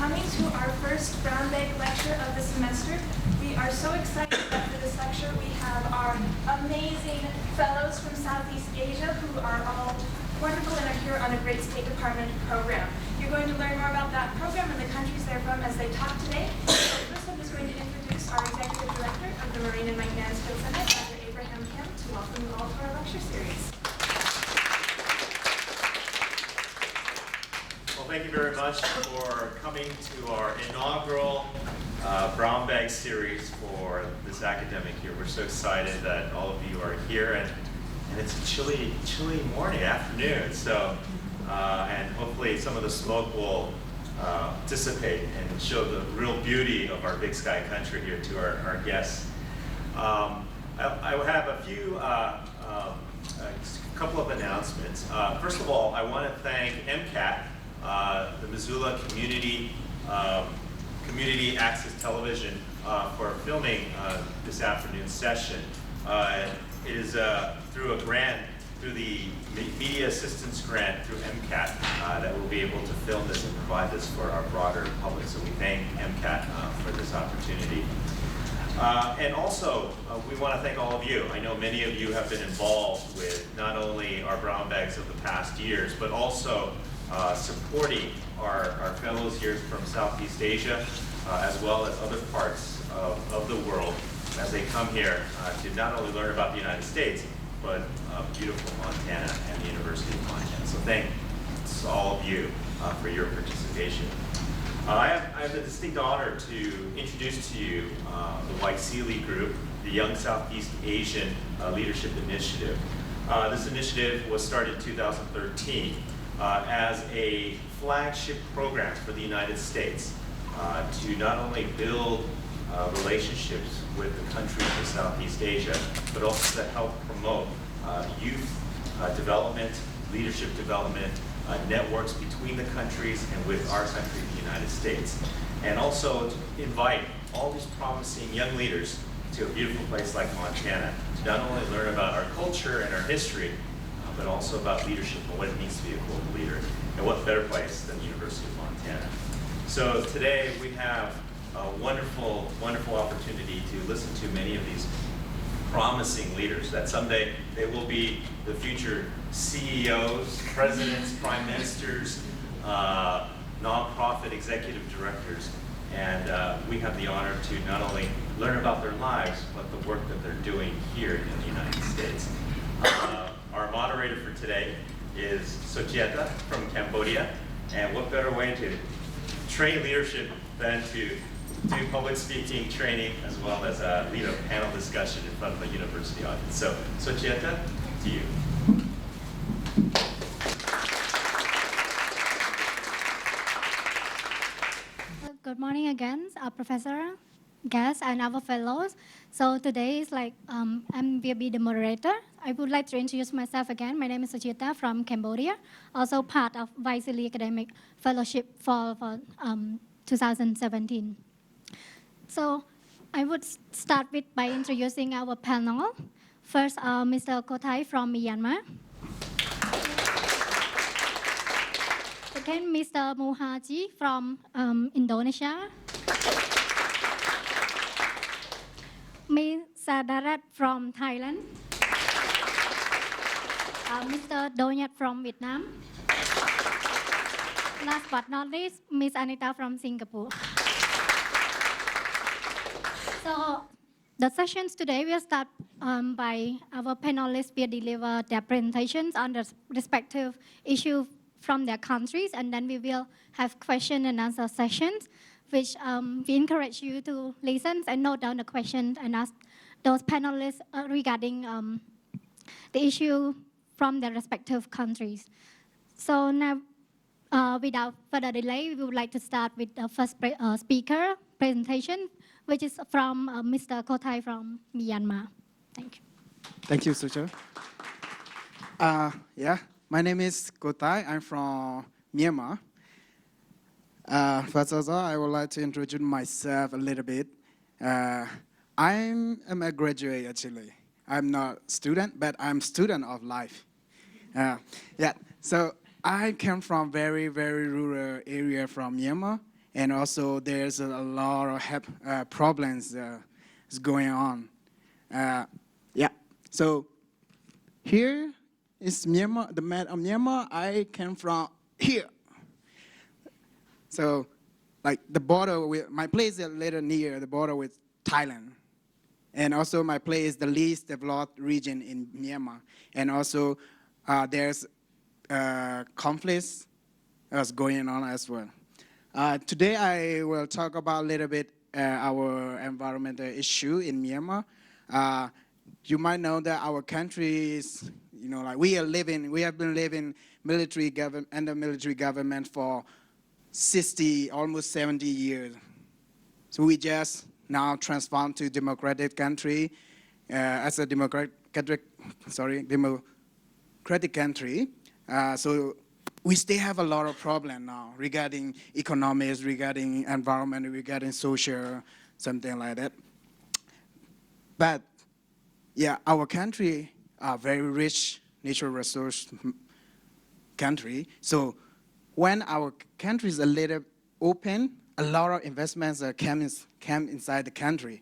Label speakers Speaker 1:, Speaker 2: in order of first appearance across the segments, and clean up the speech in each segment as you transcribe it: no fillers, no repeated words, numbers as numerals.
Speaker 1: coming to our first Brown Bag lecture of the semester. We are so excited that for this lecture we have our amazing fellows from Southeast Asia who are all wonderful and are here on a great State Department program. You're going to learn more about that program and the countries they're from as they talk today. So first I'm just going to introduce our Executive Director of the Marine and Mansfield Center, Dr. Abraham Kim, to welcome you all to our lecture series.
Speaker 2: Well, thank you very much for coming to our inaugural Brown Bag series for this academic year. We're so excited that all of you are here, and it's a chilly morning, afternoon. So, and hopefully some of the smoke will dissipate and show the real beauty of our Big Sky country here to our guests. I have a few, a couple of announcements. First of all, I want to thank MCAT, the Missoula Community Access Television, for filming this afternoon's session. It is through a grant, through the Media Assistance Grant through MCAT, that we'll be able to film this and provide this for our broader public. So we thank MCAT for this opportunity. And also, we want to thank all of you. I know many of you have been involved with not only our brown bags of the past years, but also supporting our fellows here from Southeast Asia, as well as other parts of the world as they come here to not only learn about the United States, but beautiful Montana and the University of Montana. So thanks to all of you for your participation. I have the distinct honor to introduce to you the Waisili Group, the Young Southeast Asian Leadership Initiative. This initiative was started in 2013 as a flagship program for the United States to not only build relationships with the countries of Southeast Asia, but also to help promote youth development, leadership development, networks between the countries and with our country, the United States. And also to invite all these promising young leaders to a beautiful place like Montana to not only learn about our culture and our history, but also about leadership and what it means to be a global leader. And what better place than the University of Montana. So today we have a wonderful, wonderful opportunity to listen to many of these promising leaders that someday they will be the future CEOs, presidents, prime ministers, nonprofit executive directors. And we have the honor to not only learn about their lives, but the work that they're doing here in the United States. Our moderator for today is Sochieta from Cambodia. And what better way to train leadership than to do public speaking training as well as lead a panel discussion in front of a university audience. So, Sochieta, to you.
Speaker 3: Good morning again, Professor, guests, and our fellows. So today is like, I will be the moderator. I would like to introduce myself again. My name is Sochieta from Cambodia, also part of Waisili Academic Fellowship for 2017. So I would start by introducing our panel. First, Mr. Kothai from Myanmar. Second, Mr. Muhaji from Indonesia. Ms. Sadarat from Thailand. Mr. Donyat from Vietnam. Last but not least, Ms. Anita from Singapore. So the sessions today will start by our panelists will deliver their presentations on the respective issues from their countries, and then we will have question and answer sessions, which we encourage you to listen and note down the questions and ask those panelists regarding the issue from their respective countries. So now, without further delay, we would like to start with the first speaker presentation, which is from Mr. Kothai from Myanmar. Thank you.
Speaker 4: Thank you, Sucha. My name is Kothai. I'm from Myanmar. First of all, I would like to introduce myself a little bit. I'm a graduate, actually. I'm not a student, but I'm a student of life. So I came from very, very rural area from Myanmar. and also there's a lot of problems is going on. Yeah, so here is Myanmar, the map of Myanmar. I came from here. So, like the border with, my place is a little near the border with Thailand. And also my place is the least developed region in Myanmar. And also there's conflicts that's going on as well. Today I will talk about a little bit our environmental issue in Myanmar. You might know that our country is, like we have been living under military government for 60, almost 70 years. So we just now transformed to democratic country as a democratic country. So we still have a lot of problem now regarding economics, regarding environment, regarding social, something like that. But yeah, our country are very rich natural resource country. So when our country is a little open, a lot of investments came inside the country.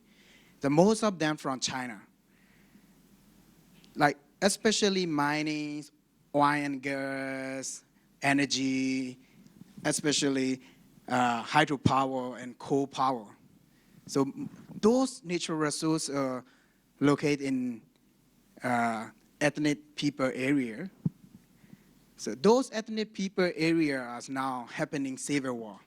Speaker 4: The most of them from China. Like especially mining, oil and gas, energy, especially hydropower and coal power. So those natural resources are located in ethnic people area. So those ethnic people areas are now happening civil war.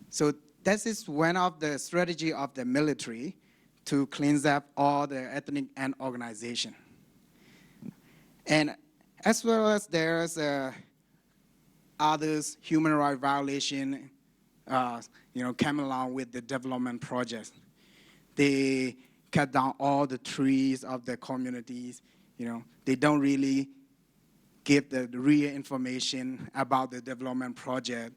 Speaker 4: So this is one of the strategy of the military to cleanse up all the ethnic and organization. And as well as there's others human rights violation, came along with the development projects. They cut down all the trees of the communities. They don't really give the real information about the development project.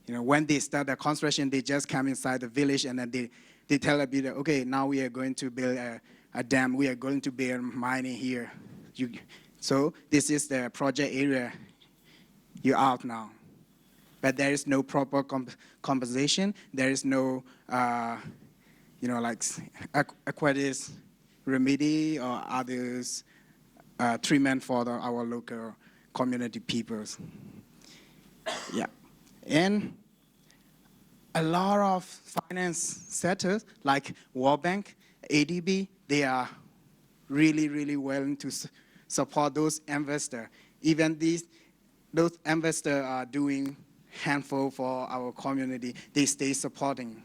Speaker 4: When they start the construction, they just come inside the village and then they tell the people, okay, now we are going to build a dam. We are going to build mining here. So this is the project area. You're out now. But there is no proper compensation. There is no, aquatic remedy or others treatment for our local community peoples. Yeah. And a lot of finance sectors like World Bank, ADB, they are really, really willing to support those investors. Even those investors are doing handful for our community. They stay supporting.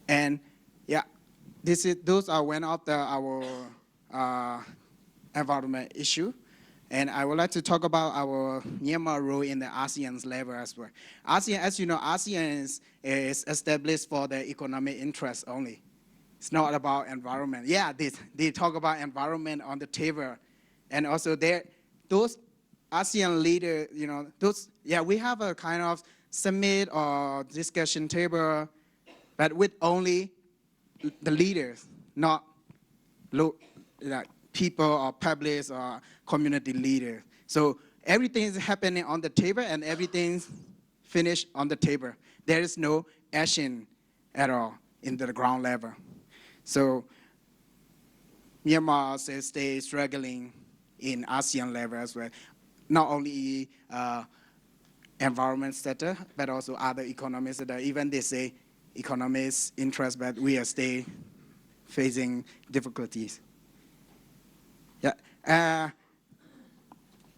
Speaker 4: And yeah, those are one of our environment issue. And I would like to talk about our Myanmar role in the ASEAN's level as well. ASEAN, as you know, ASEAN is established for the economic interest only. It's not about environment. Yeah, they talk about environment on the table. And also those ASEAN leaders, we have a kind of summit or discussion table, but with only the leaders, not people or public or community leaders. So everything is happening on the table and everything's finished on the table. There is no action at all in the ground level. So Myanmar stays struggling in ASEAN level as well. Not only environment sector, but also other economic sector. Even they say economists interest, but we are still facing difficulties. Yeah.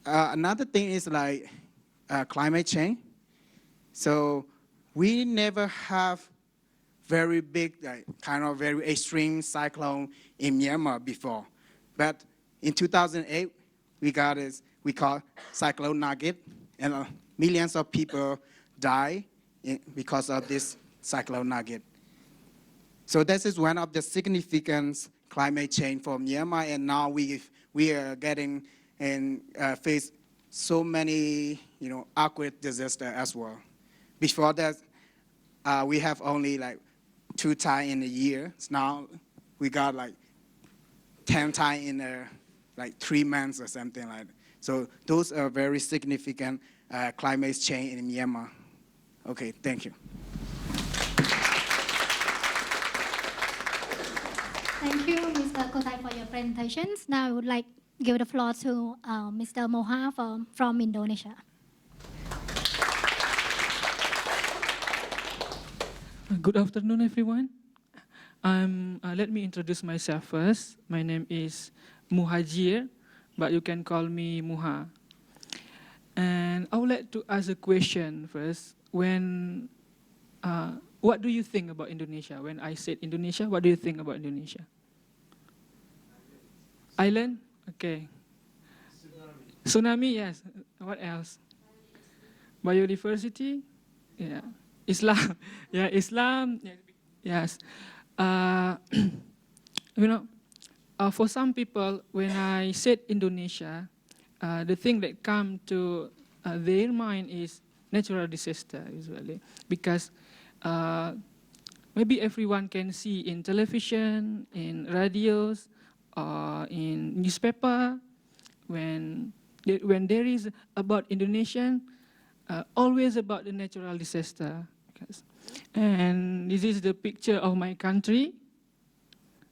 Speaker 4: Another thing is like climate change. So we never have very big, very extreme cyclone in Myanmar before. But in 2008, we got this, we call Cyclone Nugget, and millions of people die because of this Cyclone Nugget. So this is one of the significant climate change for Myanmar, and now we are getting and face so many, earthquake disaster as well. Before that, we have only like 2 times in a year. So now we got like 10 times in like 3 months or something like that. So those are very significant climate change in Myanmar Okay, thank you.
Speaker 3: Thank you, Mr. Kotai, for your presentations. Now I would like to give the floor to Mr. Moha from Indonesia.
Speaker 5: Good afternoon, everyone. Let me introduce myself first. My name is Muhajir, but you can call me Muha. And I would like to ask a question first. What do you think about Indonesia? When I said Indonesia, what do you think about Indonesia? Island? Okay. Tsunami, yes. What else? Biodiversity? Yeah. Islam. Yeah, Islam. Yes. For some people, when I said Indonesia, the thing that come to their mind is natural disaster usually, because maybe everyone can see in television, in radios, in newspaper, when there is about Indonesian, always about the natural disaster. And this is the picture of my country,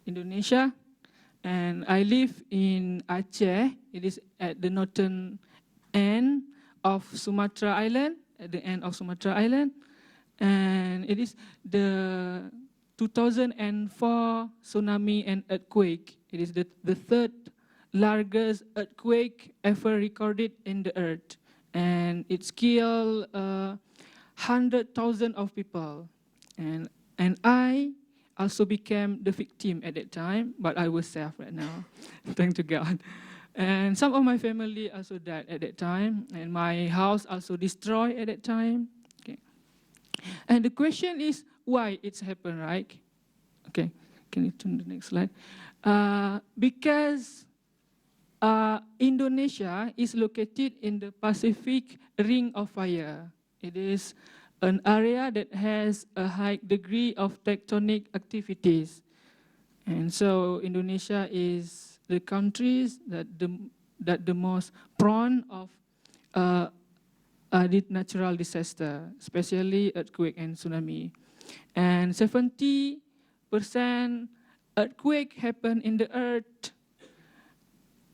Speaker 5: Indonesia, and I live in Aceh. It is at the northern end of Sumatra Island, and it is the 2004 tsunami and earthquake. It is the third largest earthquake ever recorded in the earth, and it's killed 100,000 of people, and I also became the victim at that time, but I was safe right now, thank to God. And some of my family also died at that time, and my house also destroyed at that time. Okay. And the question is why it's happened, right? Okay, can you turn to the next slide? Because Indonesia is located in the Pacific Ring of Fire. It is an area that has a high degree of tectonic activities. And so Indonesia is the countries that the most prone of natural disaster, especially earthquake and tsunami. And 70% earthquake happen in the earth,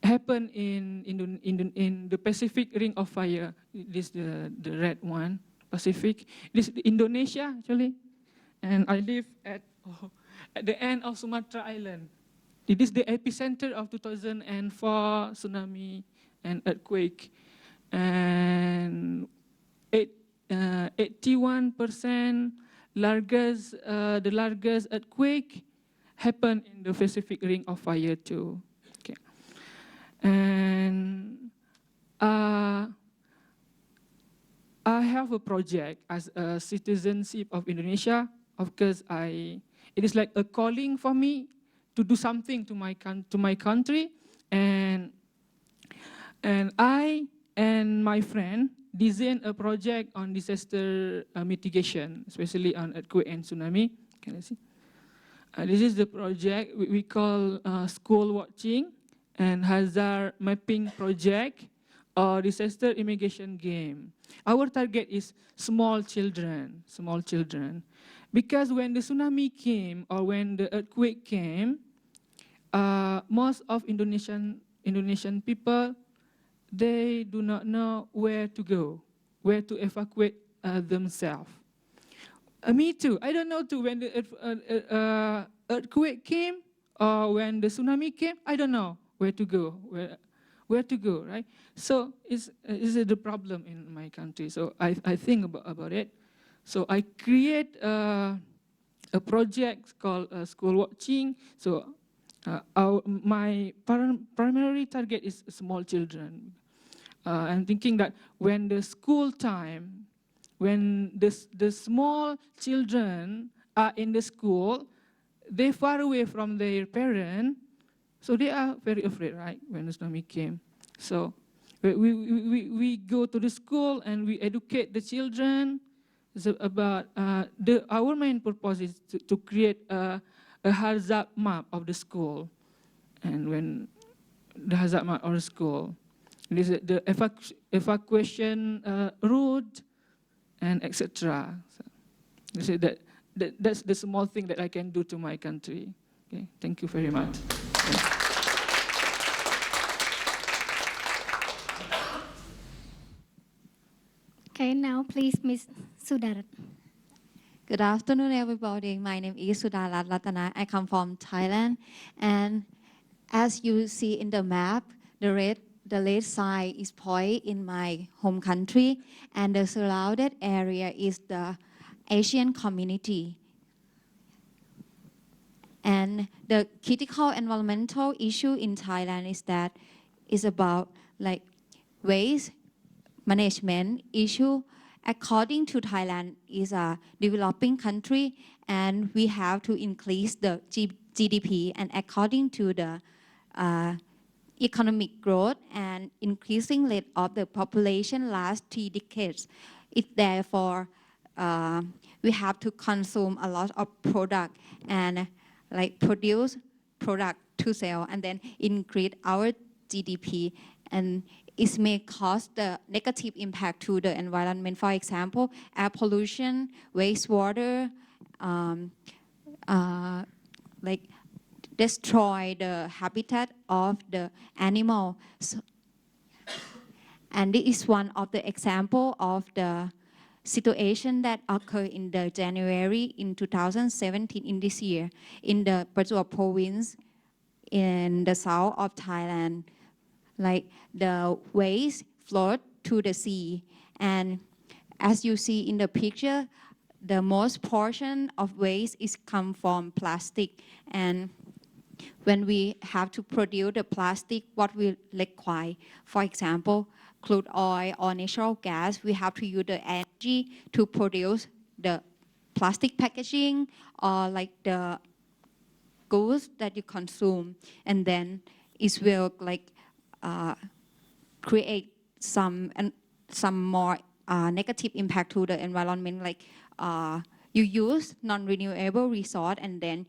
Speaker 5: happen in the Pacific Ring of Fire. This is the red one, Pacific. This is Indonesia actually, and I live at the end of Sumatra Island. It is the epicenter of 2004 tsunami and earthquake, and 81% the largest earthquake happened in the Pacific Ring of Fire too. Okay. And I have a project as a citizenship of Indonesia. Of course, it is like a calling for me to do something to my country, and I and my friend designed a project on disaster mitigation, especially on earthquake and tsunami. Can I see? This is the project we call school watching and hazard mapping project or disaster mitigation game. Our target is small children, because when the tsunami came or when the earthquake came, most of Indonesian people, they do not know where to go, where to evacuate themselves. Me too. I don't know too. When the earthquake came or when the tsunami came, I don't know where to go. Where to go, right? So is the problem in my country. So I think about it. So I create a project called school watching. So my primary target is small children. I'm thinking that when the school time, when the small children are in the school, they're far away from their parents, so they are very afraid, right, when the tsunami came. So we go to the school and we educate the children about our main purpose is to create a hazard map of the school. And when the hazard map of the school, this is the evacuation route, and etc. So, you see that's the small thing that I can do to my country. Okay, thank you very much.
Speaker 3: Okay, now please, Ms. Sudarat.
Speaker 6: Good afternoon, everybody. My name is Sudarat Ratana. I come from Thailand. And as you see in the map, the red side is point in my home country, and the surrounded area is the Asian community. And the critical environmental issue in Thailand is that it's about like waste management issue. According to Thailand, is a developing country, and we have to increase the GDP. And according to the economic growth and increasing rate of the population last 3 decades, it therefore we have to consume a lot of product and like produce product to sell and then increase our GDP, and it may cause the negative impact to the environment. For example, air pollution, wastewater, like destroy the habitat of the animal. So, and this is one of the example of the situation that occurred in the January in 2017 in this year in the Prachuap province in the south of Thailand. Like the waste float to the sea, and as you see in the picture, the most portion of waste is come from plastic. And when we have to produce the plastic, what we require, for example, crude oil or natural gas, we have to use the energy to produce the plastic packaging or like the goods that you consume, and then it will like create some more negative impact to the environment. Like you use non-renewable resource, and then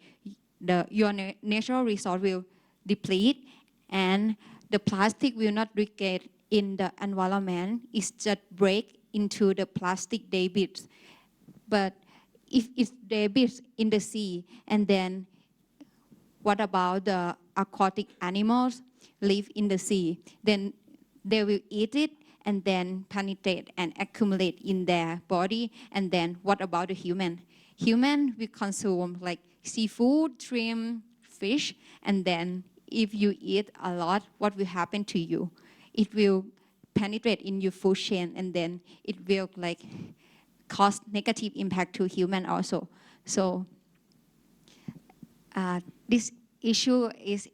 Speaker 6: your natural resource will deplete, and the plastic will not regain in the environment. It's just break into the plastic debris. But if it's debris in the sea, and then what about the aquatic animals live in the sea? Then they will eat it and then penetrate and accumulate in their body. And then what about the human? Human will consume like seafood, shrimp, fish, and then if you eat a lot, what will happen to you? It will penetrate in your food chain, and then it will like cause negative impact to human also. So this issue is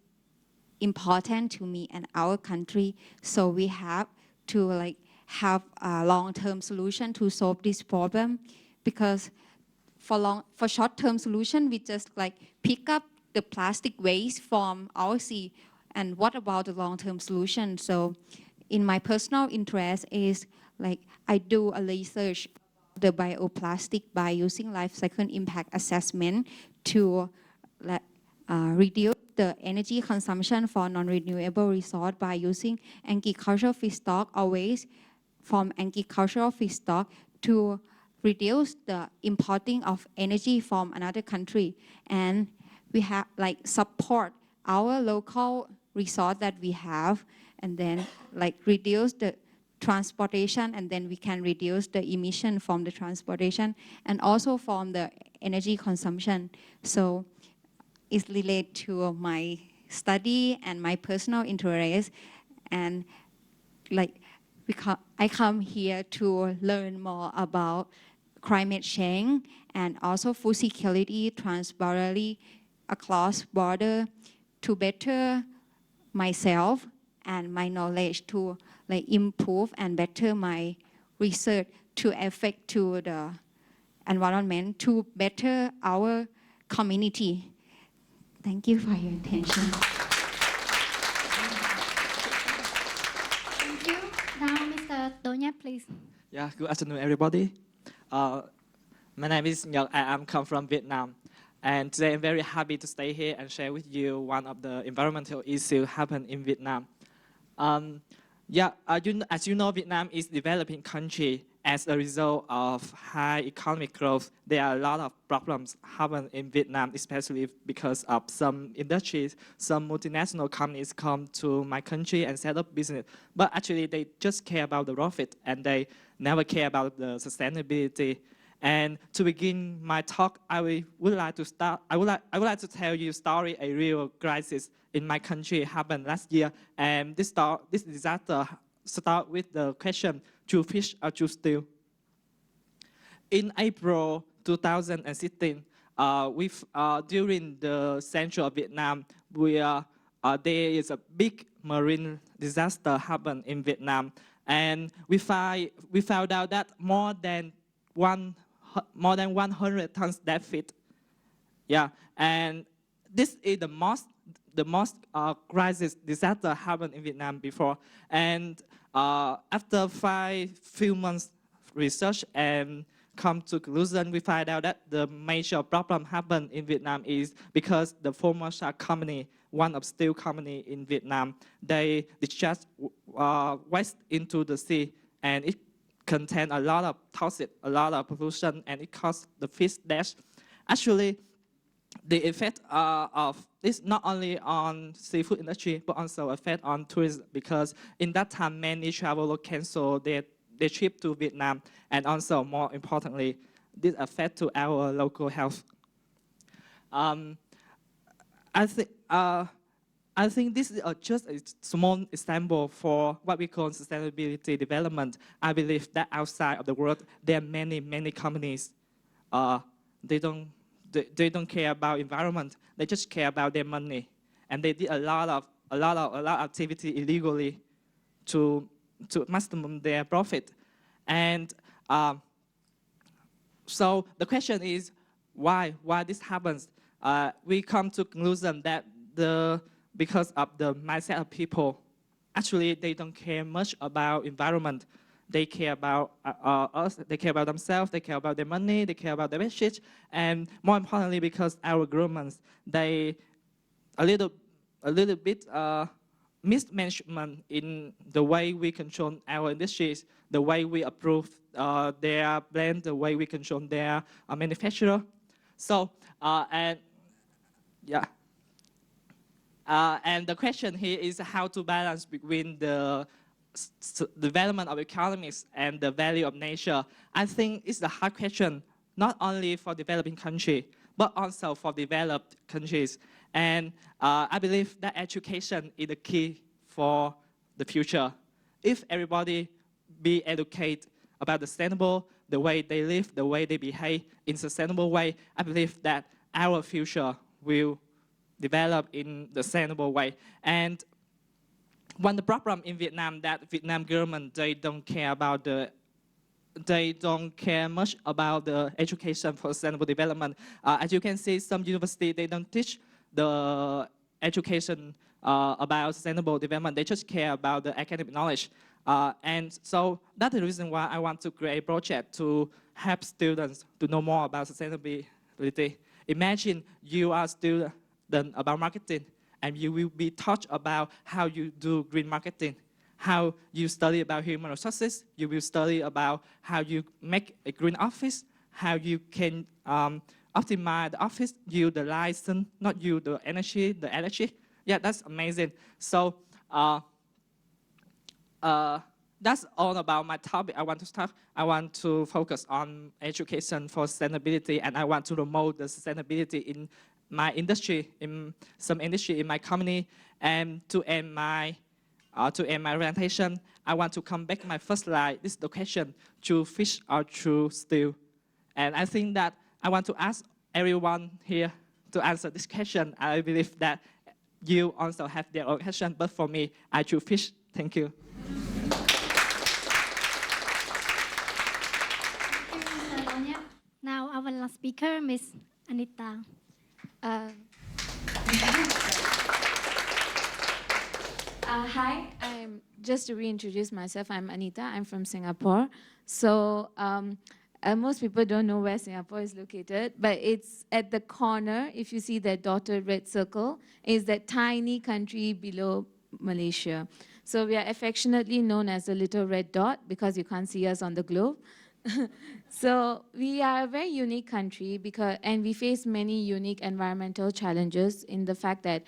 Speaker 6: important to me and our country. So we have to like have a long-term solution to solve this problem, because for short-term solution, we just like pick up the plastic waste from our sea. And what about the long-term solution? So in my personal interest is like I do a research the bioplastic by using life cycle impact assessment to reduce the energy consumption for non-renewable resource by using agricultural feedstock or waste from agricultural feedstock to reduce the importing of energy from another country. And we have like support our local resource that we have, and then like reduce the transportation, and then we can reduce the emission from the transportation and also from the energy consumption. So it's related to my study and my personal interest, and like I come here to learn more about climate change and also food security transparency across border to better myself and my knowledge to like improve and better my research to affect to the environment to better our community. Thank you for your attention.
Speaker 3: Thank you. Now, Mr. Donya, please.
Speaker 7: Yeah, good afternoon, everybody. My name is Nhật. I am come from Vietnam. And today I'm very happy to stay here and share with you one of the environmental issues happen in Vietnam. As you know, Vietnam is a developing country, as a result of high economic growth, there are a lot of problems happen in Vietnam, especially because of some industries, some multinational companies come to my country and set up business. But actually, they just care about the profit, and they never care about the sustainability. And to begin my talk, I would like to tell you a story. A real crisis in my country happened last year, and this disaster start with the question: to fish or to steal? In April 2016, during the central of Vietnam, there is a big marine disaster happened in Vietnam, and we found out that more than 100 tons dead fish. Yeah, and this is the most crisis disaster happened in Vietnam before. And after few months research and come to conclusion, we find out that the major problem happened in Vietnam is because the Formosa company, one of steel company in Vietnam, they discharge waste into the sea, and it contains a lot of toxic, a lot of pollution, and it caused the fish death. Actually, the effect of this not only on seafood industry, but also effect on tourism, because in that time, many travelers cancel their trip to Vietnam, and also more importantly, this affect to our local health. I think this is just a small example for what we call sustainability development. I believe that outside of the world, there are many companies. They don't care about environment. They just care about their money, and they did a lot of activity illegally to maximum their profit. And so the question is why this happens. We come to conclusion that because of the mindset of people, actually they don't care much about environment. They care about us, they care about themselves, they care about their money, they care about their message, and more importantly, because our governments, they a little bit mismanagement in the way we control our industries, the way we approve their brand, the way we control their manufacturer. So and the question here is how to balance between the development of economics and the value of nature. I think it's a hard question, not only for developing countries, but also for developed countries. And I believe that education is the key for the future. If everybody be educated about the sustainable, the way they live, the way they behave in sustainable way, I believe that our future will develop in the sustainable way. And one of the problem in Vietnam that Vietnam government, they don't care much about the education for sustainable development. As you can see, some universities, they don't teach the education about sustainable development. They just care about the academic knowledge. And so that's the reason why I want to create a project to help students to know more about sustainability. Imagine you are a student about marketing, and you will be taught about how you do green marketing, how you study about human resources, you will study about how you make a green office, how you can optimize the office, use the license, not use the energy, Yeah, that's amazing. So that's all about my topic. I want to focus on education for sustainability, and I want to promote the sustainability in my industry, in some industry in my company. And to end my presentation, I want to come back to my first slide. This is the question: to fish or to steal? And I think that I want to ask everyone here to answer this question. I believe that you also have their own question, but for me, I choose fish. Thank you.
Speaker 3: Now our last speaker, Ms. Anita.
Speaker 8: Hi, just to reintroduce myself, I'm Anita. I'm from Singapore. So most people don't know where Singapore is located, but it's at the corner. If you see that dotted red circle, is that tiny country below Malaysia. So we are affectionately known as the little red dot because you can't see us on the globe. So we are a very unique country and we face many unique environmental challenges in the fact that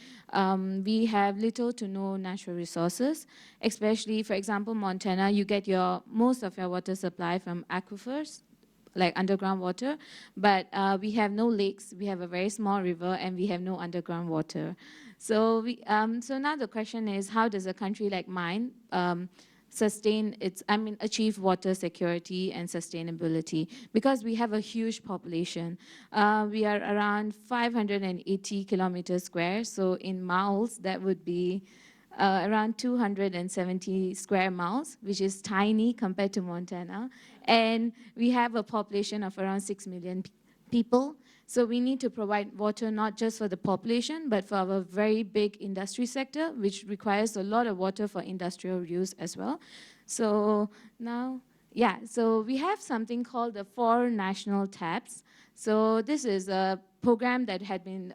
Speaker 8: we have little to no natural resources, especially, for example, Montana, you get most of your water supply from aquifers, like underground water, but we have no lakes, we have a very small river, and we have no underground water. So so now the question is, how does a country like mine achieve water security and sustainability? Because we have a huge population. We are around 580 kilometers square, so in miles, that would be around 270 square miles, which is tiny compared to Montana. And we have a population of around 6 million people. So we need to provide water not just for the population, but for our very big industry sector, which requires a lot of water for industrial use as well. So now, so we have something called the 4 national taps. So this is a program that had been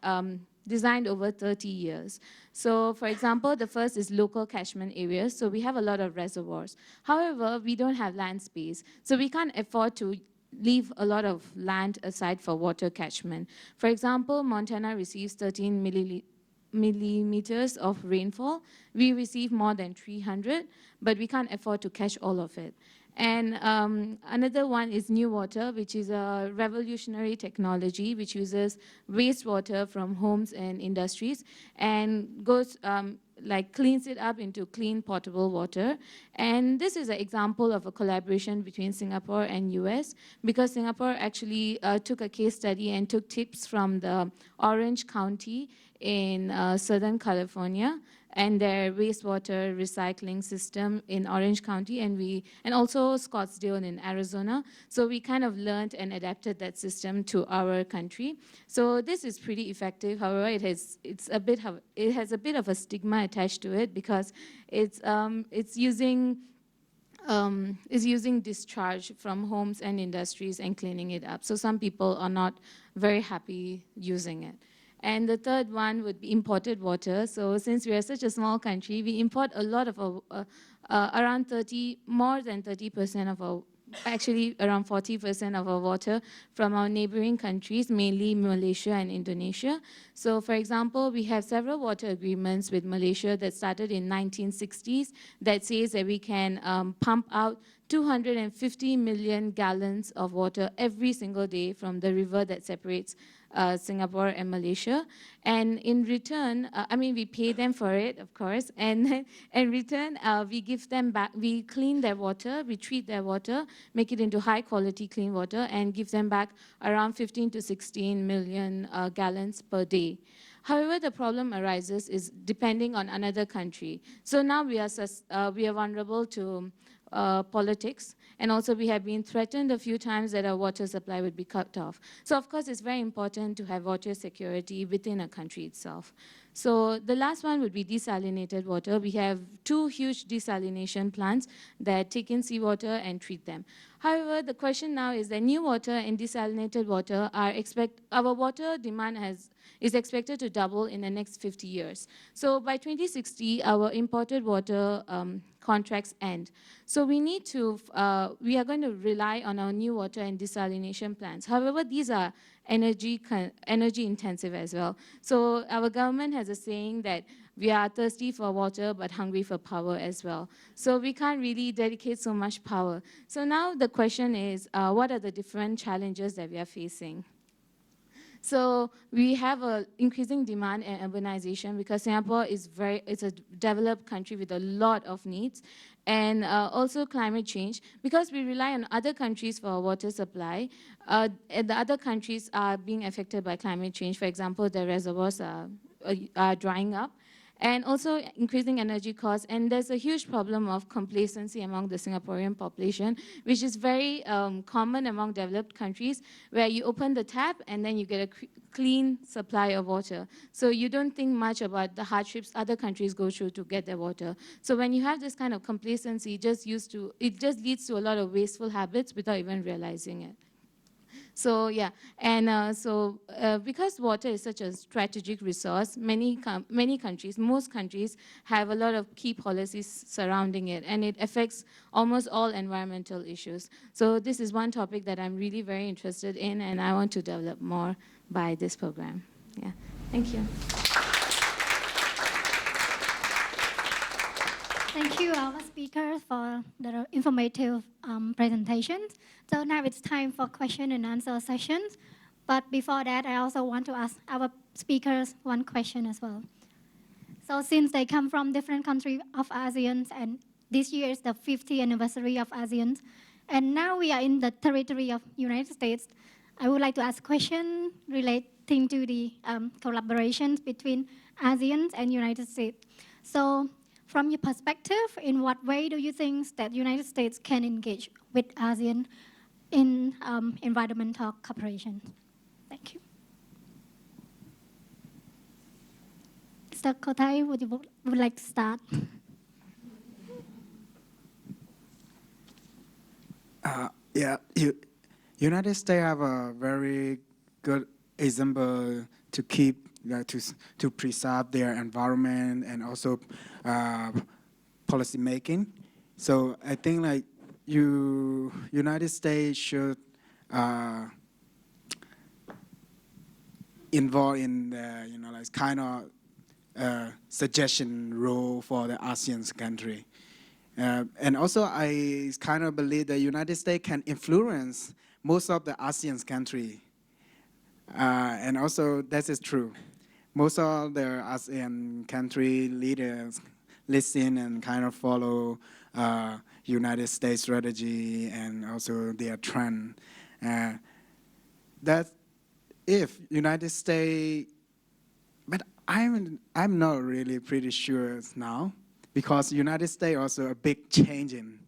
Speaker 8: designed over 30 years. So for example, the first is local catchment areas. So we have a lot of reservoirs. However, we don't have land space. So we can't afford to leave a lot of land aside for water catchment. For example, Montana receives 13 millimeters of rainfall. We receive more than 300, but we can't afford to catch all of it. And another one is New Water, which is a revolutionary technology which uses wastewater from homes and industries and goes cleans it up into clean potable water. And this is an example of a collaboration between Singapore and US, because Singapore actually took a case study and took tips from the Orange County in Southern California and their wastewater recycling system in Orange County, and also Scottsdale in Arizona. So we kind of learned and adapted that system to our country. So this is pretty effective. However, it has a bit of a stigma attached to it because it's using discharge from homes and industries and cleaning it up. So some people are not very happy using it. And the third one would be imported water. So since we are such a small country, we import a lot of more than 30% of our, actually around 40% of our water from our neighboring countries, mainly Malaysia and Indonesia. So for example, we have several water agreements with Malaysia that started in 1960s that says that we can pump out 250 million gallons of water every single day from the river that separates Singapore and Malaysia. And in return, we pay them for it, of course, and in return, we give them back, we clean their water, we treat their water, make it into high quality clean water, and give them back around 15 to 16 million gallons per day. However, the problem arises is depending on another country. So now we are vulnerable to politics, and also we have been threatened a few times that our water supply would be cut off. So of course it's very important to have water security within a country itself. So the last one would be desalinated water. We have 2 huge desalination plants that take in seawater and treat them. However, the question now is that new water and desalinated water our water demand is expected to double in the next 50 years. So by 2060, our imported water contracts end. So we are going to rely on our new water and desalination plants. However, these are energy intensive as well. So our government has a saying that we are thirsty for water but hungry for power as well. So we can't really dedicate so much power. So now the question is, what are the different challenges that we are facing? So we have an increasing demand and urbanization because Singapore it's a developed country with a lot of needs, and also climate change. Because we rely on other countries for our water supply, the other countries are being affected by climate change. For example, the reservoirs are drying up, and also increasing energy costs. And there's a huge problem of complacency among the Singaporean population, which is very common among developed countries, where you open the tap and then you get a clean supply of water. So you don't think much about the hardships other countries go through to get their water. So when you have this kind of complacency, it just leads to a lot of wasteful habits without even realizing it. So yeah, and because water is such a strategic resource, many countries, most countries have a lot of key policies surrounding it, and it affects almost all environmental issues. So this is one topic that I'm really very interested in, and I want to develop more by this program. Yeah, thank you.
Speaker 3: Thank you, our speakers, for the informative presentations. So now it's time for question and answer sessions. But before that, I also want to ask our speakers one question as well. So since they come from different countries of ASEAN, and this year is the 50th anniversary of ASEAN, and now we are in the territory of United States, I would like to ask a question relating to the collaborations between ASEAN and United States. So from your perspective, in what way do you think that United States can engage with ASEAN in environmental cooperation? Thank you. Mr. Kotai, would you like to start?
Speaker 4: Yeah, United States have a very good example to keep to preserve their environment and also policy making. So I think like United States should involve in the like kind of suggestion role for the ASEAN country. And also, I kind of believe the United States can influence most of the ASEAN country. And also, that is true. Most of the ASEAN country leaders listen and kind of follow United States strategy and also their trend. That if United States, but I'm not really pretty sure now, because United States also a big changing.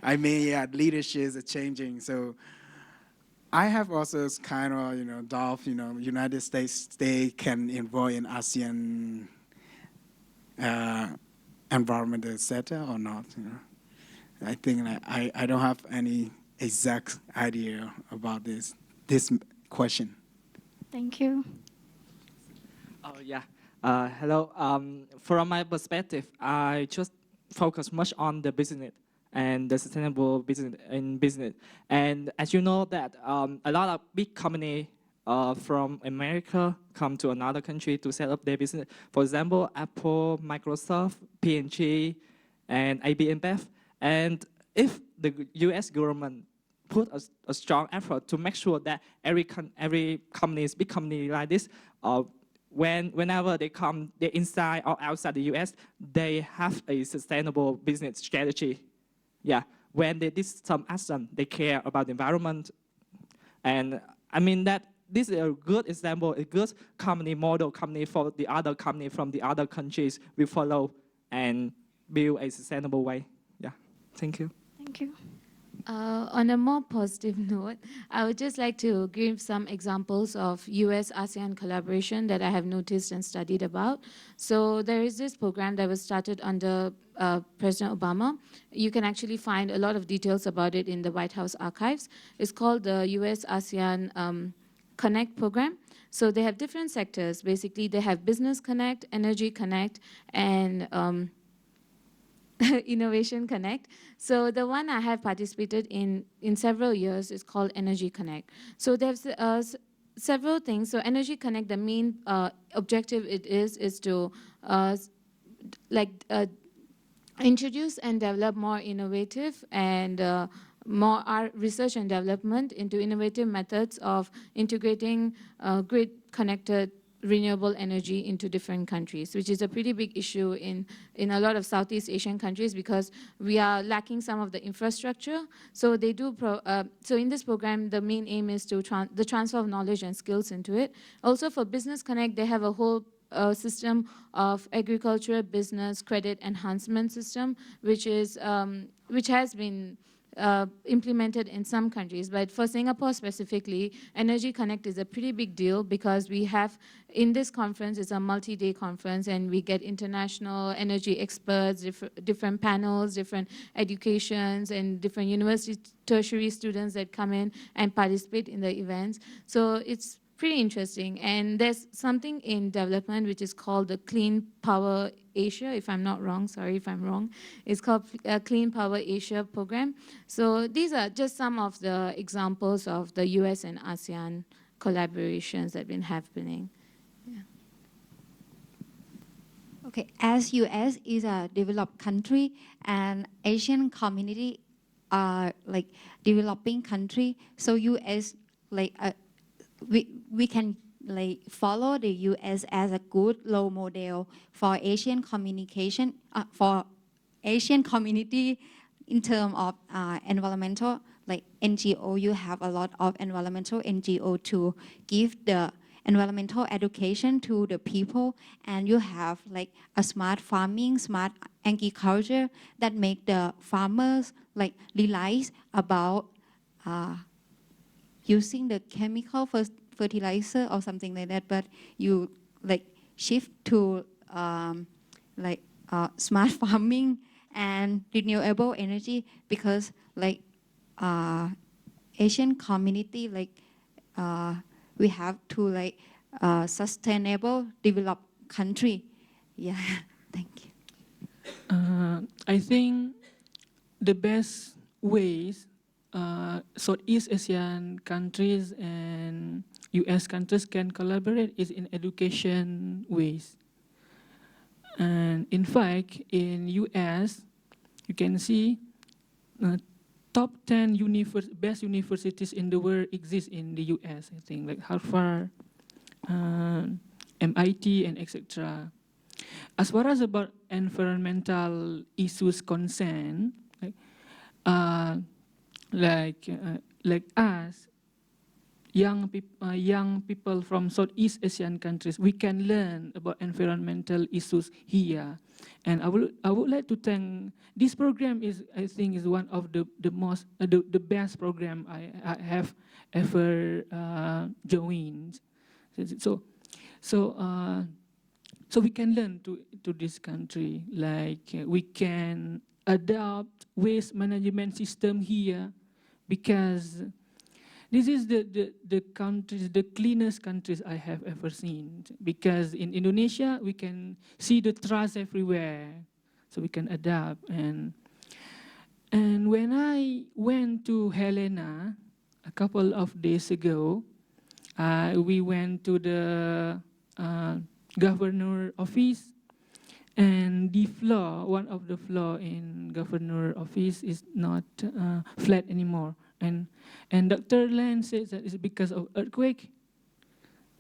Speaker 4: I mean, yeah, leadership is changing. So I have also kind of, doubt, United States, they can involve in ASEAN environmental sector or not. I think I don't have any exact idea about this question.
Speaker 3: Thank you.
Speaker 7: Oh, yeah. Hello. From my perspective, I just focus much on the business and the sustainable business in business. And as you know that a lot of big companies from America come to another country to set up their business. For example, Apple, Microsoft, P&G, and IBM Bev. And if the U.S. government put a strong effort to make sure that every company, big company like this, whenever they come, they're inside or outside the U.S., they have a sustainable business strategy. Yeah, when they did some action, they care about the environment. And I mean that this is a good example, a good company model company for the other company from the other countries we follow and build a sustainable way. Yeah, thank you.
Speaker 3: Thank you.
Speaker 8: On a more positive note, I would just like to give some examples of US-ASEAN collaboration that I have noticed and studied about. So there is this program that was started under President Obama. You can actually find a lot of details about it in the White House archives. It's called the US-ASEAN Connect program. So they have different sectors. Basically, they have Business Connect, Energy Connect, and Innovation Connect. So the one I have participated in several years is called Energy Connect. So there's several things. So Energy Connect, the main objective is to introduce and develop more innovative and more research and development into innovative methods of integrating grid connected renewable energy into different countries, which is a pretty big issue in a lot of Southeast Asian countries because we are lacking some of the infrastructure. So they do. So in this program, the main aim is to the transfer of knowledge and skills into it. Also for Business Connect, they have a whole system of agriculture business credit enhancement system, which has been implemented in some countries. But for Singapore specifically, Energy Connect is a pretty big deal because we have, in this conference, it's a multi-day conference, and we get international energy experts, different panels, different educations, and different university tertiary students that come in and participate in the events. So it's pretty interesting. And there's something in development which is called the Clean Power Asia, if I'm not wrong, sorry if I'm wrong. It's called Clean Power Asia program. So these are just some of the examples of the US and ASEAN collaborations that have been happening. Yeah.
Speaker 6: Okay, as US is a developed country and Asian community are like developing country, so US like we can like follow the US as a good role model for Asian communication, for Asian community in terms of environmental, like NGO. You have a lot of environmental NGO to give the environmental education to the people, and you have like a smart farming, smart agriculture that make the farmers like realize about using the chemical fertilizer or something like that, but you like shift to smart farming and renewable energy, because like Asian community, like we have to like sustainable developed country. Yeah, thank you.
Speaker 5: I think the best ways Southeast Asian countries and US countries can collaborate is in education ways. And in fact, in US, you can see top 10 best universities in the world exist in the US, I think, like Harvard, MIT, and etc. As far as about environmental issues concerned, like us, young people from Southeast Asian countries, we can learn about environmental issues here. And I would like to thank this program. I think is one of the best program I have ever joined. So we can learn to this country, like we can adopt waste management system here, because this is the cleanest countries I have ever seen. Because in Indonesia, we can see the trash everywhere, so we can adapt. And when I went to Helena a couple of days ago, we went to the governor office, and the floor, one of the floor in governor office is not flat anymore. And Dr. Lan says that it's because of earthquake.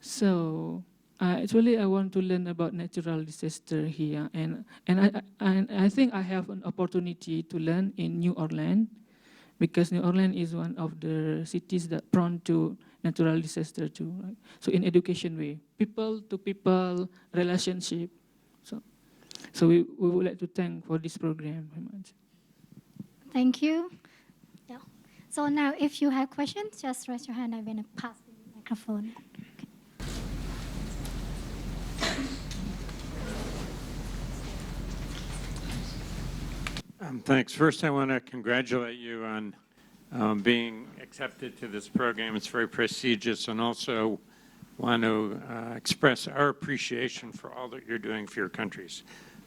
Speaker 5: So actually, I want to learn about natural disaster here, and I think I have an opportunity to learn in New Orleans, because New Orleans is one of the cities that prone to natural disaster too. Right? So in education way, people to people relationship. So we would like to thank for this program very much.
Speaker 3: Thank you. Yeah. So now, if you have questions, just raise your hand. I'm going to pass the microphone.
Speaker 9: Thanks. First, I want to congratulate you on being accepted to this program. It's very prestigious, and also want to express our appreciation for all that you're doing for your countries.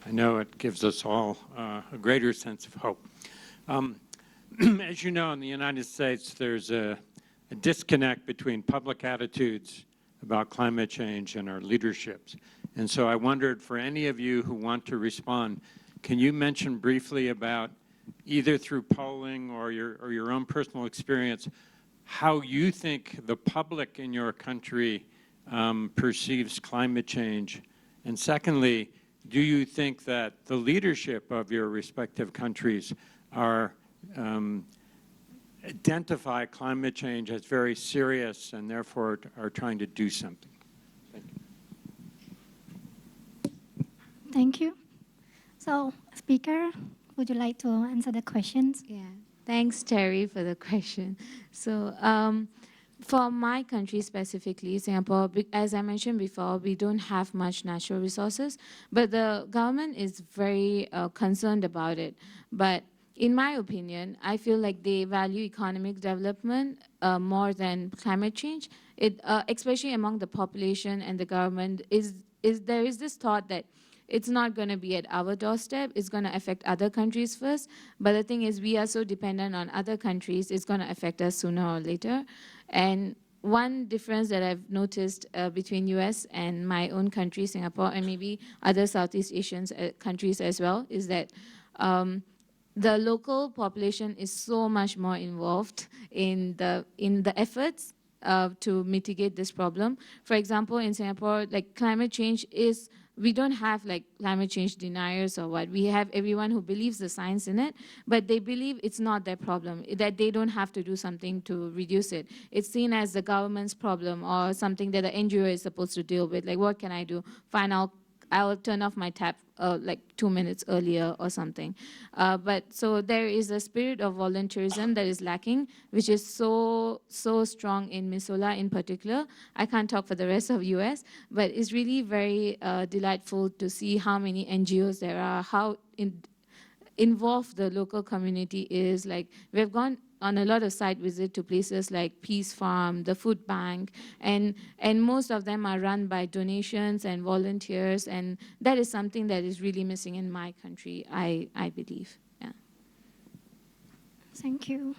Speaker 9: I know it gives us all a greater sense of hope. As you know, in the United States, there's a disconnect between public attitudes about climate change and our leaderships. And so I wondered, for any of you who want to respond, can you mention briefly about, either through polling or your own personal experience, how you think the public in your country perceives climate change? And secondly, do you think that the leadership of your respective countries identify climate change as very serious and therefore are trying to do something? Thank you.
Speaker 3: Thank you. So, speaker, would you like to answer the questions?
Speaker 6: Yeah,
Speaker 8: Thanks, Terry, for the question. So, for my country specifically, Singapore, as I mentioned before, we don't have much natural resources, but the government is very concerned about it. But in my opinion, I feel like they value economic development more than climate change. Especially among the population and the government, there is this thought that it's not going to be at our doorstep. It's going to affect other countries first. But the thing is, we are so dependent on other countries, it's going to affect us sooner or later. And one difference that I've noticed between US and my own country, Singapore, and maybe other Southeast Asian countries as well, is that the local population is so much more involved in the efforts to mitigate this problem. For example, in Singapore, like climate change is, we don't have like climate change deniers or what. We have everyone who believes the science in it, but they believe it's not their problem, that they don't have to do something to reduce it. It's seen as the government's problem or something that the NGO is supposed to deal with. Like, what can I do? Fine, I'll turn off my tap like 2 minutes earlier or something. But so there is a spirit of volunteerism that is lacking, which is so strong in Missoula in particular. I can't talk for the rest of US, but it's really very delightful to see how many NGOs there are, how involved the local community is. Like, we've gone on a lot of site visit to places like Peace Farm, the food bank, and most of them are run by donations and volunteers, and that is something that is really missing in my country, I believe. Yeah.
Speaker 3: Thank you.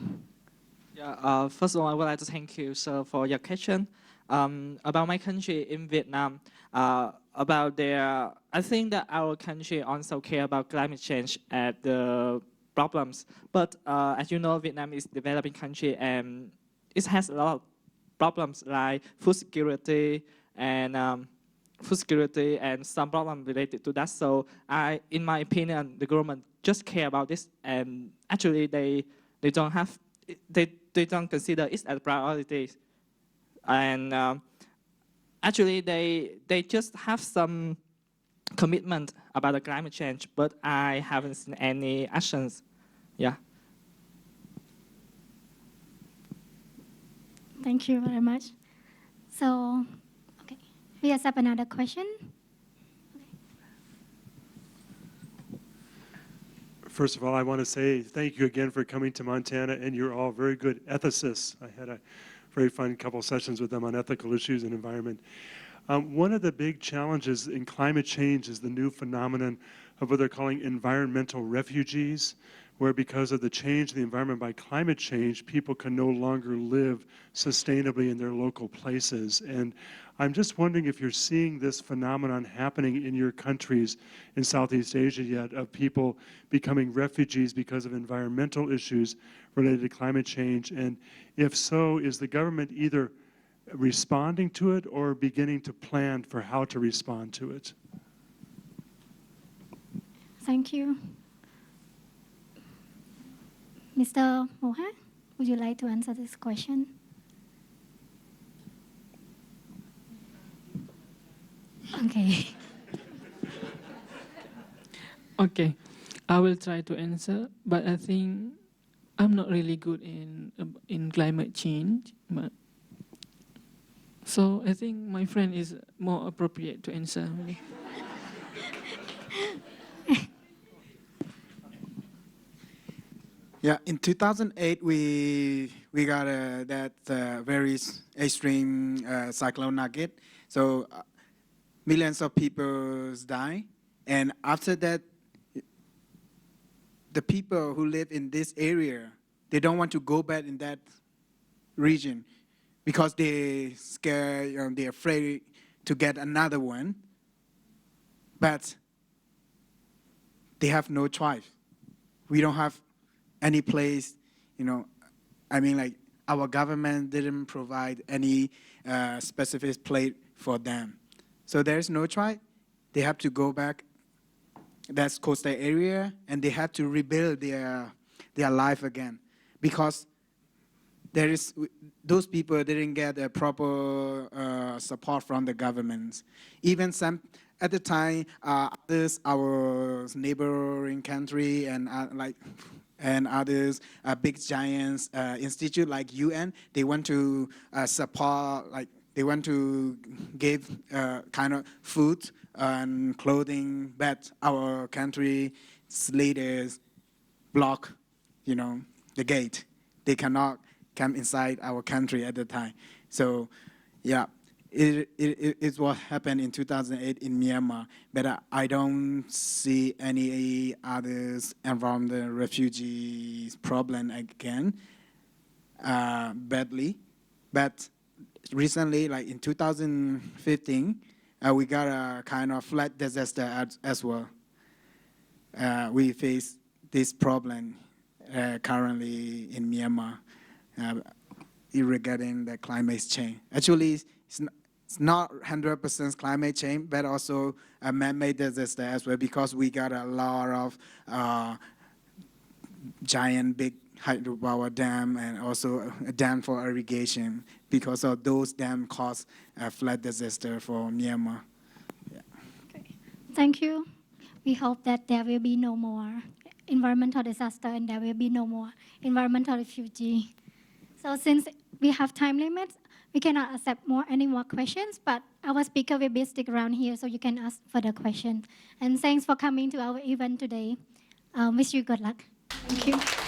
Speaker 7: Yeah, first of all, I would like to thank you, sir, for your question. About my country in Vietnam, I think that our country also care about climate change and the problems. But as you know, Vietnam is a developing country and it has a lot of problems like food security and some problem related to that. So in my opinion, the government just care about this, and actually they don't consider it as a priority. And actually they just have some commitment about the climate change, but I haven't seen any actions. Yeah.
Speaker 3: Thank you very much. So, okay, we accept another question.
Speaker 10: First of all, I want to say thank you again for coming to Montana, and you're all very good ethicists. I had a very fun couple sessions with them on ethical issues and environment. One of the big challenges in climate change is the new phenomenon of what they're calling environmental refugees, where because of the change in the environment by climate change, people can no longer live sustainably in their local places. And I'm just wondering if you're seeing this phenomenon happening in your countries in Southeast Asia yet, of people becoming refugees because of environmental issues related to climate change. And if so, is the government either responding to it or beginning to plan for how to respond to it?
Speaker 3: Thank you. Mr. Moha, would you like to answer this question? Okay.
Speaker 5: Okay, I will try to answer, but I think I'm not really good in climate change. But so I think my friend is more appropriate to answer.
Speaker 4: Yeah, in 2008, we got that very extreme cyclone Nugget. So millions of people died. And after that, the people who live in this area, they don't want to go back in that region because they're scared, they're afraid to get another one. But they have no choice. We don't have any place, I mean, like, our government didn't provide any specific place for them. So there's no choice. They have to go back. That's coastal area, and they have to rebuild their life again, because those people didn't get a proper support from the government. Even some at the time, our neighboring country and and others, big giants institute like UN, they want to support, like they want to give kind of food and clothing, but our country's leaders block, the gate. They cannot come inside our country at the time. So, yeah, it's what happened in 2008 in Myanmar, but I don't see any others around the refugees problem again badly. But recently, like in 2015, we got a kind of flood disaster as well. We face this problem currently in Myanmar regarding the climate change. Actually, it's not 100% climate change, but also a man-made disaster as well, because we got a lot of giant big hydropower dam and also a dam for irrigation. Because of those dams cause a flood disaster for Myanmar. Yeah.
Speaker 3: Thank you. We hope that there will be no more environmental disaster and there will be no more environmental refugee. So since we have time limits, we cannot accept any more questions, but our speaker will be stick around here so you can ask further questions. And thanks for coming to our event today. Wish you good luck. Thank you.